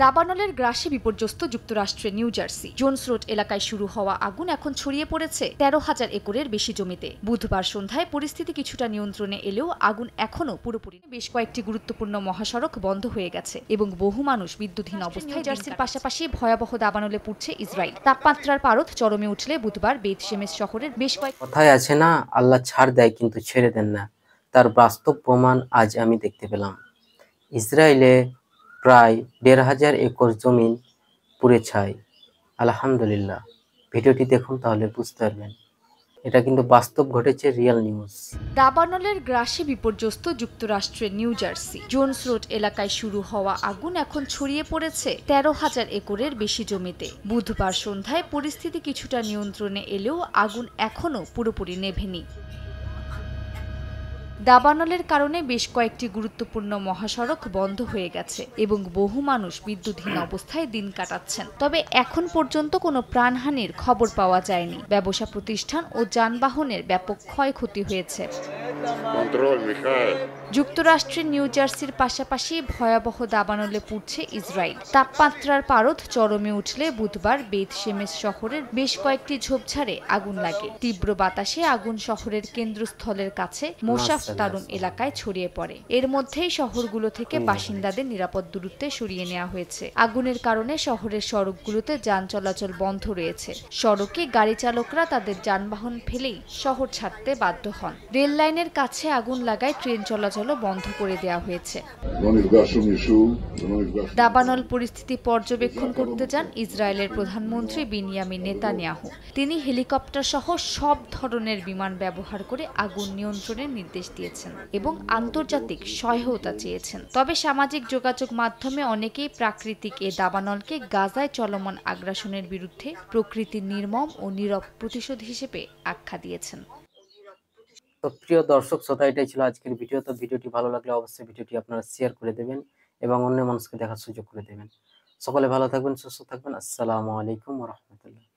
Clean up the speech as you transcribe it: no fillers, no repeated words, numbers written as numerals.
দাবানলের গ্রাসে বিপর্যস্ত যুক্তরাষ্ট্রের নিউ জার্সি জোনস রোড এলাকায় শুরু হওয়া আগুন এখন ছড়িয়ে পড়েছে ১৩,০০০ একরের বেশি জমিতে। বুধবার সন্ধ্যায় পরিস্থিতি কিছুটা নিয়ন্ত্রণে এলেও আগুন এখনও পুরোপুরি। বেশ কয়েকটি গুরুত্বপূর্ণ মহাসড়ক বন্ধ হয়ে গেছে এবং বহু মানুষ বিদ্যুৎহীন অবস্থায়। জার্সির পাশাপাশি ভয়াবহ দাবানলে পুড়ছে ইসরায়েল। তাপমাত্রার পারদ চরমে উঠলে বুধবার বেথ শেমেস শহরের বেশ কয়েক কথায় আছে না, আল্লাহ ছাড় দেয় কিন্তু ছেড়ে দেন না। তার বাস্তব প্রমাণ আজ আমি দেখতে পেলাম। ইসরায়েলে প্রায় ১,৫০০ একর জমিন পুড়ে ছাই। আলহামদুলিল্লাহ। ভিডিওটি দেখুন, তাহলে বুঝতে পারবেন এটা কিন্তু বাস্তব ঘটেছে, রিয়েল নিউজ। দাবানলের গ্রাসে বিপর্যস্ত যুক্তরাষ্ট্রের নিউ জার্সি জোনস রোড এলাকায় শুরু হওয়া আগুন এখন ছড়িয়ে পড়েছে ১৩,০০০ একরের বেশি জমিতে। বুধবার সন্ধ্যায় পরিস্থিতি কিছুটা নিয়ন্ত্রণে এলেও আগুন এখনও পুরোপুরি নেভেনি। দাবানলের কারণে বেশ কয়েকটি গুরুত্বপূর্ণ মহাসড়ক বন্ধ হয়ে গেছে এবং বহু মানুষ বিদ্যুৎহীন অবস্থায় দিন কাটাচ্ছেন। তবে এখন পর্যন্ত কোনো প্রাণহানির খবর পাওয়া যায়নি। ব্যবসা প্রতিষ্ঠান ও যানবাহনের ব্যাপক ক্ষয়ক্ষতি হয়েছে। যুক্তরাষ্ট্রের নিউ জার্সির পাশাপাশি ভয়াবহ দাবানলে পুড়ছে ইসরায়েল। তাপমাত্রার পারদ চরমে উঠলে বুধবার বেথ শেমেস শহরের বেশ কয়েকটি ঝোপঝাড়ে আগুন লাগে। তীব্র বাতাসে আগুন শহরের কেন্দ্রস্থলের কাছে মোশাফ তারুম এলাকায় ছড়িয়ে পড়ে। এর মধ্যেই শহরগুলো থেকে বাসিন্দাদের নিরাপদ দূরত্বে সরিয়ে নেওয়া হয়েছে। আগুনের কারণে শহরের সড়কগুলোতে যান চলাচল বন্ধ রয়েছে। সড়কে গাড়ি চালকরা তাদের যানবাহন ফেলেই শহর ছাড়তে বাধ্য হন। রেল লাইনের কাছে আগুন লাগায় ট্রেন চলাচলও বন্ধ করে দেওয়া হয়েছে। দাবানল পরিস্থিতি পর্যবেক্ষণ করতে যান ইসরায়েলের প্রধানমন্ত্রী বিনিয়ামিন নেতানিয়াহু। তিনি হেলিকপ্টার সহ সব ধরনের বিমান ব্যবহার করে আগুন নিয়ন্ত্রণের নির্দেশ দিয়েছেন এবং আন্তর্জাতিক সহায়তা চেয়েছেন। তবে সামাজিক যোগাযোগ মাধ্যমে অনেকেই প্রাকৃতিক এ দাবানলকে গাজায় চলমান আগ্রাসনের বিরুদ্ধে প্রকৃতির নির্মম ও নীরব প্রতিশোধ হিসেবে আখ্যা দিয়েছেন। তো প্রিয় দর্শক শ্রোতা, এটাই ছিল আজকের ভিডিও। তো ভিডিওটি ভালো লাগলে অবশ্যই ভিডিওটি আপনারা শেয়ার করে দেবেন এবং অন্য মানুষকে দেখার সুযোগ করে দেবেন। সকলে ভালো থাকবেন, সুস্থ থাকবেন। আসসালামু আলাইকুম ওয়া রাহমাতুল্লাহ।